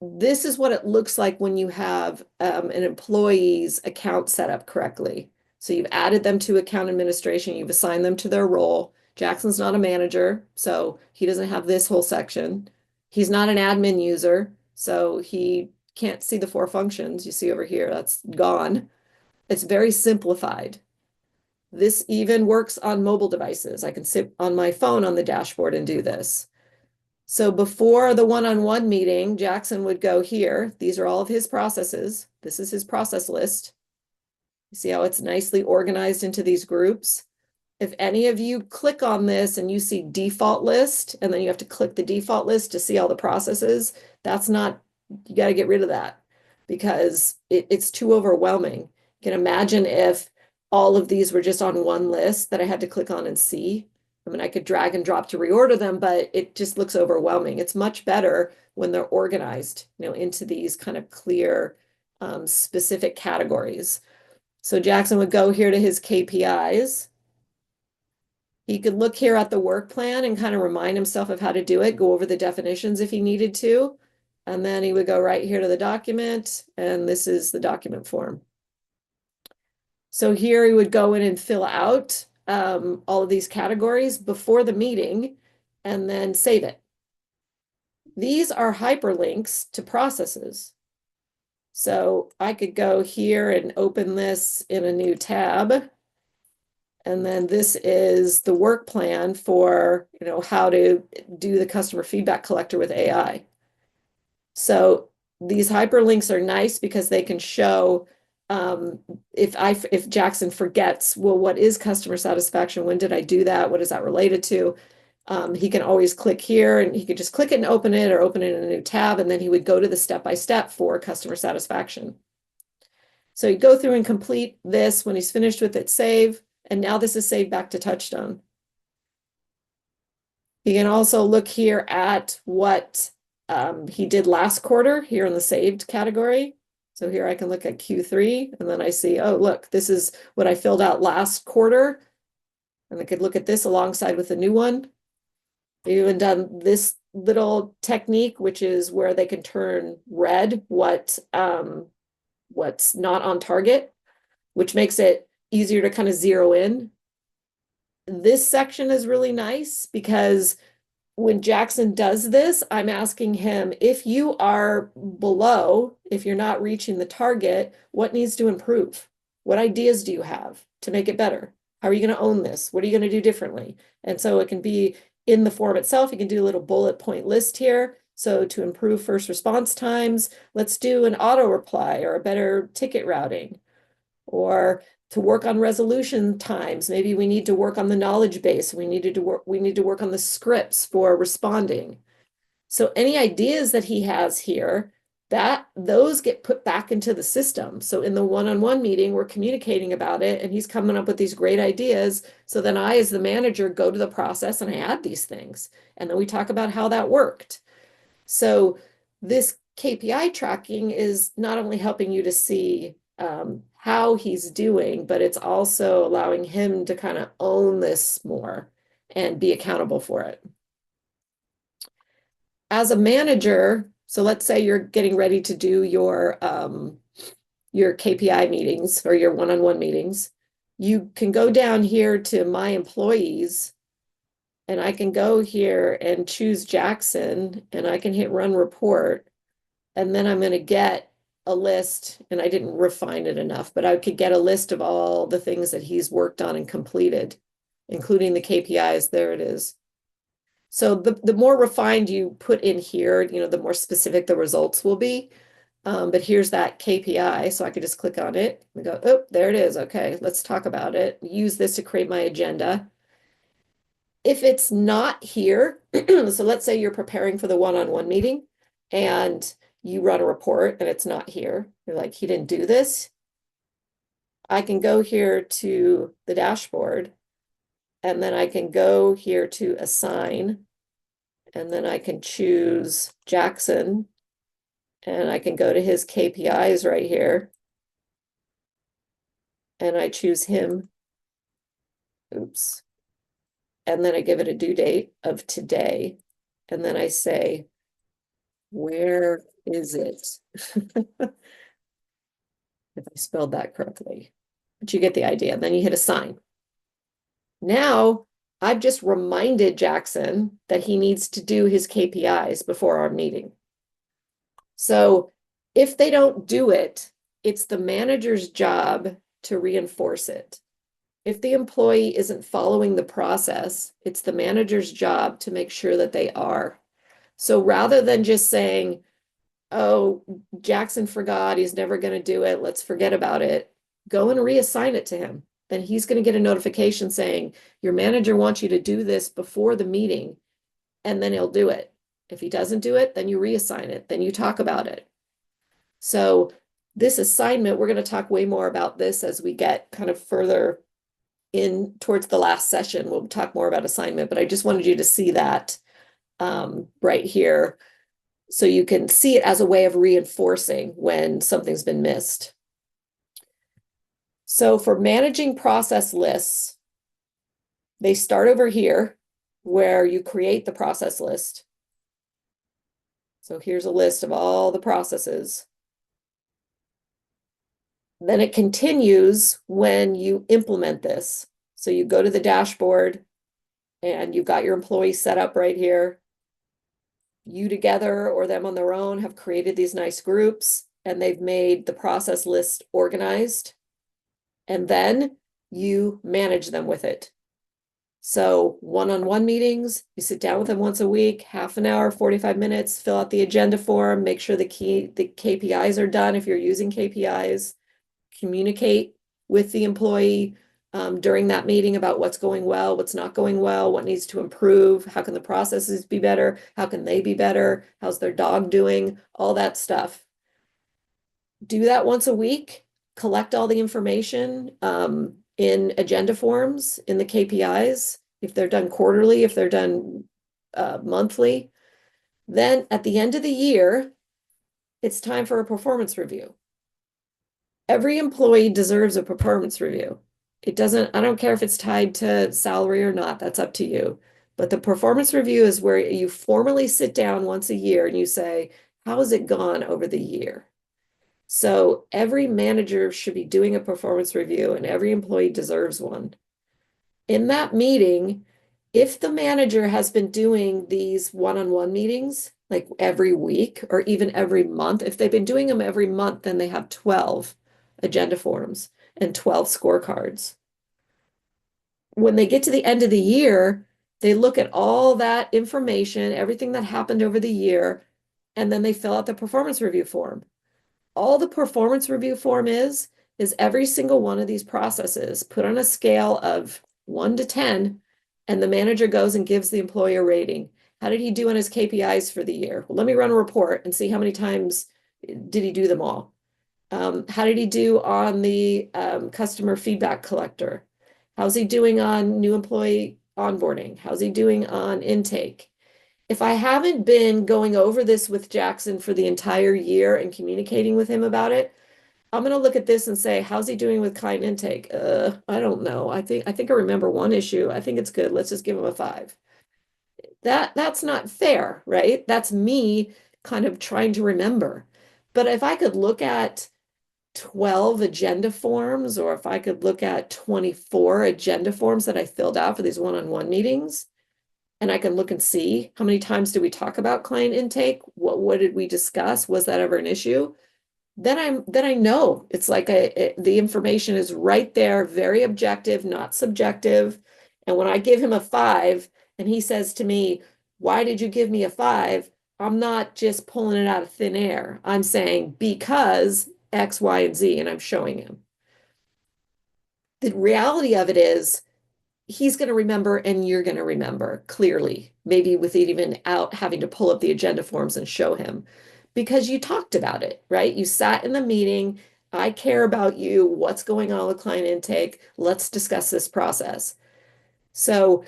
this is what it looks like when you have an employee's account set up correctly. So you've added them to account administration, you've assigned them to their role. Jackson's not a manager, so he doesn't have this whole section. He's not an admin user, so he can't see the 4 functions you see over here. That's gone. It's very simplified. This even works on mobile devices. I can sit on my phone on the dashboard and do this. So before the one-on-one meeting, Jackson would go here. These are all of his processes. This is his process list. You see how it's nicely organized into these groups? If any of you click on this and you see default list, and then you have to click the default list to see all the processes, that's not, you got to get rid of that because it's too overwhelming. You can imagine if all of these were just on one list that I had to click on and see. I mean, I could drag and drop to reorder them, but it just looks overwhelming. It's much better when they're organized, into these kind of clear, specific categories. So Jackson would go here to his KPIs. He could look here at the work plan and kind of remind himself of how to do it, go over the definitions if he needed to. And then he would go right here to the document, and this is the document form. So here he would go in and fill out all of these categories before the meeting and then save it. These are hyperlinks to processes. So I could go here and open this in a new tab. And then this is the work plan for, how to do the customer feedback collector with AI. So these hyperlinks are nice because they can show if Jackson forgets, well, what is customer satisfaction? When did I do that? What is that related to? He can always click here and he could just click it and open it, or open it in a new tab, and then he would go to the step-by-step for customer satisfaction. So you go through and complete this. When he's finished with it, save. And now this is saved back to TouchStone. You can also look here at what he did last quarter here in the saved category. So here I can look at Q3 and then I see, oh, look, this is what I filled out last quarter. And I could look at this alongside with the new one. They've even done this little technique, which is where they can turn red what's not on target, which makes it easier to kind of zero in. This section is really nice because when Jackson does this, I'm asking him, if you are below, if you're not reaching the target, what needs to improve? What ideas do you have to make it better? How are you going to own this? What are you going to do differently? And so it can be in the form itself. You can do a little bullet point list here. So to improve first response times, let's do an auto reply or a better ticket routing. Or to work on resolution times, maybe we need to work on the knowledge base. We need to work on the scripts for responding. So any ideas that he has here, those get put back into the system. So in the one-on-one meeting, we're communicating about it and he's coming up with these great ideas. So then I, as the manager, go to the process and I add these things. And then we talk about how that worked. So this KPI tracking is not only helping you to see how he's doing, but it's also allowing him to kind of own this more and be accountable for it. As a manager, so let's say you're getting ready to do your KPI meetings or your one-on-one meetings, you can go down here to my employees and I can go here and choose Jackson and I can hit run report. And then I'm going to get a list, and I didn't refine it enough, but I could get a list of all the things that he's worked on and completed, including the KPIs. There it is. So the more refined you put in here, the more specific the results will be. But here's that KPI. So I could just click on it and go, oh, there it is. Okay, let's talk about it. Use this to create my agenda. If it's not here, so let's say you're preparing for the one-on-one meeting and you run a report and it's not here. You're like, he didn't do this. I can go here to the dashboard, and then I can go here to assign, and then I can choose Jackson, and I can go to his KPIs right here, and I choose him. Oops. And then I give it a due date of today. And then I say, where is it? If I spelled that correctly. But you get the idea. Then you hit assign. Now I've just reminded Jackson that he needs to do his KPIs before our meeting. So if they don't do it, it's the manager's job to reinforce it. If the employee isn't following the process, it's the manager's job to make sure that they are. So rather than just saying, oh, Jackson forgot, he's never going to do it, let's forget about it, go and reassign it to him. Then he's going to get a notification saying, your manager wants you to do this before the meeting, and then he'll do it. If he doesn't do it, then you reassign it, then you talk about it. So this assignment, we're going to talk way more about this as we get kind of further in towards the last session. We'll talk more about assignment, but I just wanted you to see that right here, so you can see it as a way of reinforcing when something's been missed. So for managing process lists, they start over here where you create the process list. So here's a list of all the processes. Then it continues when you implement this. So you go to the dashboard and you've got your employees set up right here. You together or them on their own have created these nice groups, and they've made the process list organized. And then you manage them with it. So one-on-one meetings, you sit down with them once a week, half an hour, 45 minutes, fill out the agenda form, make sure the KPIs are done if you're using KPIs, communicate with the employee during that meeting about what's going well, what's not going well, what needs to improve, how can the processes be better, how can they be better, how's their dog doing, all that stuff. Do that once a week, collect all the information in agenda forms in the KPIs, if they're done quarterly, if they're done monthly. Then at the end of the year, it's time for a performance review. Every employee deserves a performance review. I don't care if it's tied to salary or not, that's up to you. But the performance review is where you formally sit down once a year and you say, how has it gone over the year? So every manager should be doing a performance review, and every employee deserves one. In that meeting, if the manager has been doing these one-on-one meetings, like every week or even every month, if they've been doing them every month, then they have 12 agenda forms and 12 scorecards. When they get to the end of the year, they look at all that information, everything that happened over the year, and then they fill out the performance review form. All the performance review form is every single one of these processes put on a scale of 1 to 10, and the manager goes and gives the employee a rating. How did he do on his KPIs for the year? Well, let me run a report and see how many times did he do them all. How did he do on the customer feedback collector? How's he doing on new employee onboarding? How's he doing on intake? If I haven't been going over this with Jackson for the entire year and communicating with him about it, I'm going to look at this and say, how's he doing with client intake? I don't know. I think I remember one issue. I think it's good. Let's just give him a 5. That's not fair, right? That's me kind of trying to remember. But if I could look at 12 agenda forms, or if I could look at 24 agenda forms that I filled out for these one-on-one meetings, and I can look and see how many times did we talk about client intake? What did we discuss? Was that ever an issue? Then I know it's like the information is right there, very objective, not subjective. And when I give him a 5 and he says to me, why did you give me a 5? I'm not just pulling it out of thin air. I'm saying because X, Y, and Z, and I'm showing him. The reality of it is he's going to remember and you're going to remember clearly, maybe with it even out having to pull up the agenda forms and show him, because you talked about it, right? You sat in the meeting I care about you, what's going on with client intake. Let's discuss this process. So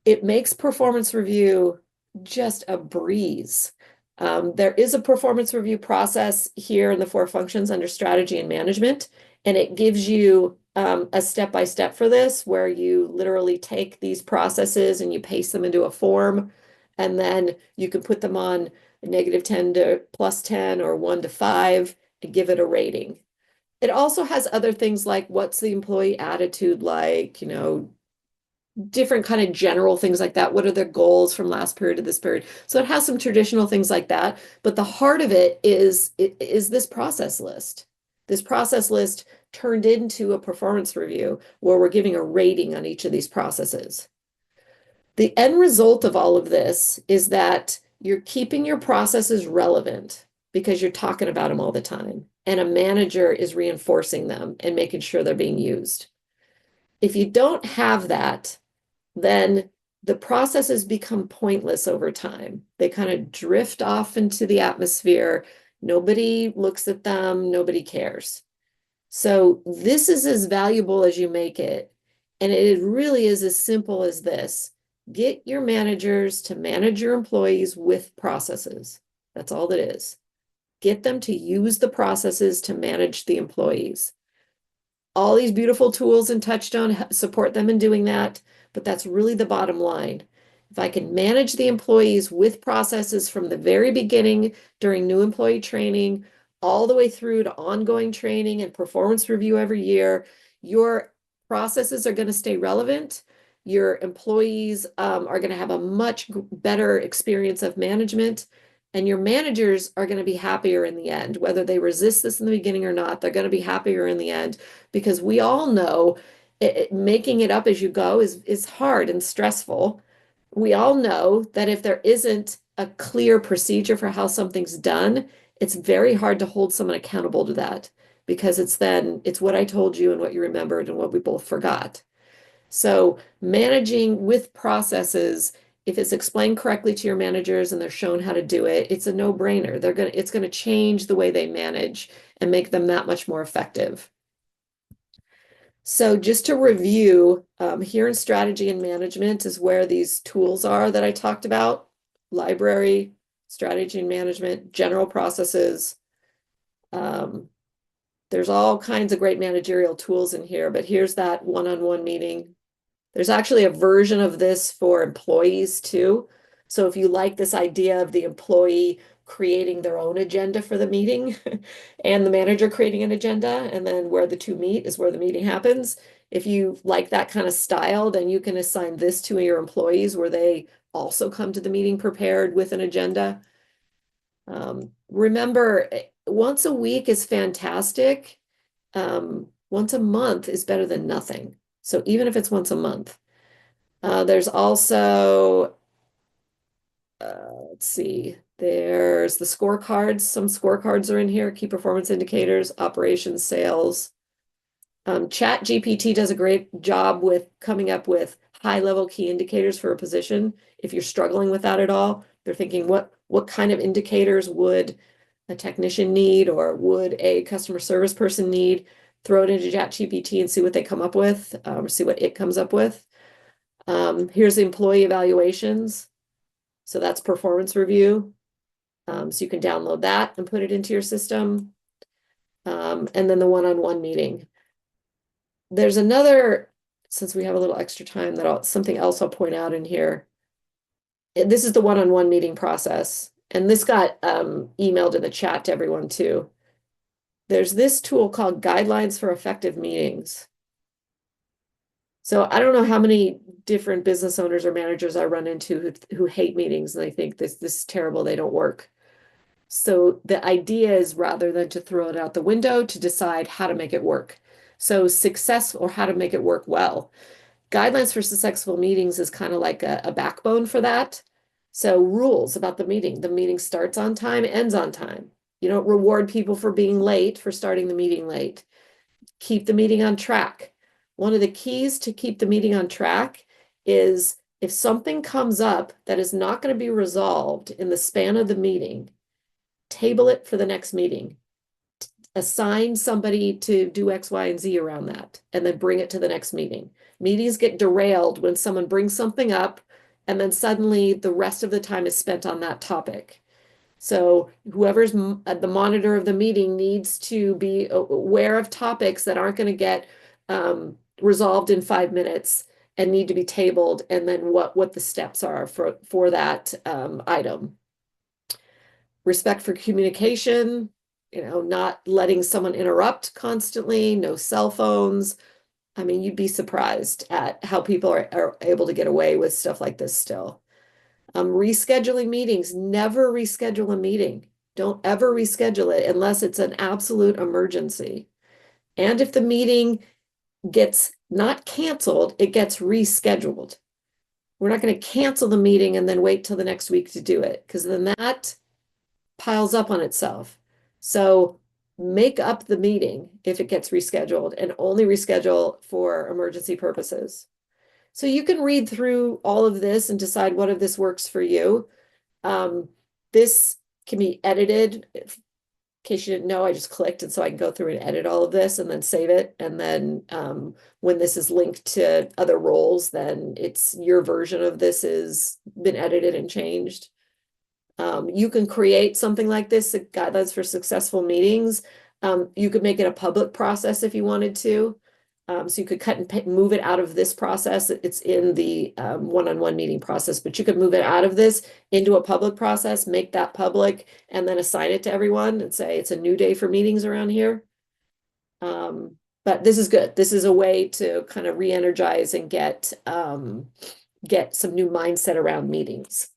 it makes performance review just a breeze. There is a performance review process here in the four functions under strategy and management, and it gives you a step-by-step for this where you literally take these processes and you paste them into a form, and then you can put them on -10 to +10 or 1 to 5 and give it a rating. It also has other things like what's the employee attitude like, different kind of general things like that. What are their goals from last period to this period? So it has some traditional things like that, but the heart of it is this process list. This process list turned into a performance review where we're giving a rating on each of these processes. The end result of all of this is that you're keeping your processes relevant because you're talking about them all the time, and a manager is reinforcing them and making sure they're being used. If you don't have that, then the processes become pointless over time. They kind of drift off into the atmosphere. Nobody looks at them, nobody cares. So this is as valuable as you make it. And it really is as simple as this. Get your managers to manage your employees with processes. That's all it is. Get them to use the processes to manage the employees. All these beautiful tools in TouchStone support them in doing that, but that's really the bottom line. If I can manage the employees with processes from the very beginning during new employee training, all the way through to ongoing training and performance review every year, your processes are going to stay relevant. Your employees are going to have a much better experience of management, and your managers are going to be happier in the end. Whether they resist this in the beginning or not, they're going to be happier in the end, because we all know making it up as you go is hard and stressful. We all know that if there isn't a clear procedure for how something's done, it's very hard to hold someone accountable to that, because it's what I told you and what you remembered and what we both forgot. So managing with processes, if it's explained correctly to your managers and they're shown how to do it, it's a no-brainer. It's going to change the way they manage and make them that much more effective. So just to review, here in strategy and management is where these tools are that I talked about: library, strategy and management, general processes. There's all kinds of great managerial tools in here, but here's that one-on-one meeting. There's actually a version of this for employees too. So if you like this idea of the employee creating their own agenda for the meeting and the manager creating an agenda, and then where the two meet is where the meeting happens. If you like that kind of style, then you can assign this to your employees where they also come to the meeting prepared with an agenda. Remember, once a week is fantastic. Once a month is better than nothing. So even if it's once a month. There's also, let's see, there's the scorecards. Some scorecards are in here: key performance indicators, operations, sales. ChatGPT does a great job with coming up with high-level key indicators for a position. If you're struggling with that at all, they're thinking, what kind of indicators would a technician need, or would a customer service person need? Throw it into ChatGPT and see what they come up with, or see what it comes up with. Here's the employee evaluations. So that's performance review. So you can download that and put it into your system. And then the one-on-one meeting. There's another, since we have a little extra time, something else I'll point out in here. This is the one-on-one meeting process. And this got emailed in the chat to everyone too. There's this tool called Guidelines for Effective Meetings. So I don't know how many different business owners or managers I run into who hate meetings, and they think this is terrible, they don't work. So the idea is, rather than to throw it out the window, to decide how to make it work. So success, or how to make it work well. Guidelines for successful meetings is kind of like a backbone for that. So rules about the meeting. The meeting starts on time, ends on time. You don't reward people for being late, for starting the meeting late. Keep the meeting on track. One of the keys to keep the meeting on track is, if something comes up that is not going to be resolved in the span of the meeting, table it for the next meeting. assign somebody to do X, Y, and Z around that, and then bring it to the next meeting. Meetings get derailed when someone brings something up, and then suddenly the rest of the time is spent on that topic. So whoever's at the monitor of the meeting needs to be aware of topics that aren't going to get resolved in 5 minutes and need to be tabled, and then what the steps are for that item. Respect for communication, not letting someone interrupt constantly, no cell phones. I mean, you'd be surprised at how people are able to get away with stuff like this still. Rescheduling meetings, never reschedule a meeting. Don't ever reschedule it unless it's an absolute emergency. And if the meeting gets not canceled, it gets rescheduled. We're not going to cancel the meeting and then wait till the next week to do it, because then that piles up on itself. So make up the meeting if it gets rescheduled and only reschedule for emergency purposes. So you can read through all of this and decide what of this works for you. This can be edited. In case you didn't know, I just clicked, and so I can go through and edit all of this and then save it. And then when this is linked to other roles, then it's your version of this has been edited and changed. You can create something like this, guidelines for successful meetings. You could make it a public process if you wanted to. So you could cut and move it out of this process. It's in the one-on-one meeting process, but you could move it out of this into a public process, make that public, and then assign it to everyone and say it's a new day for meetings around here. But this is good. This is a way to kind of re-energize and get some new mindset around meetings.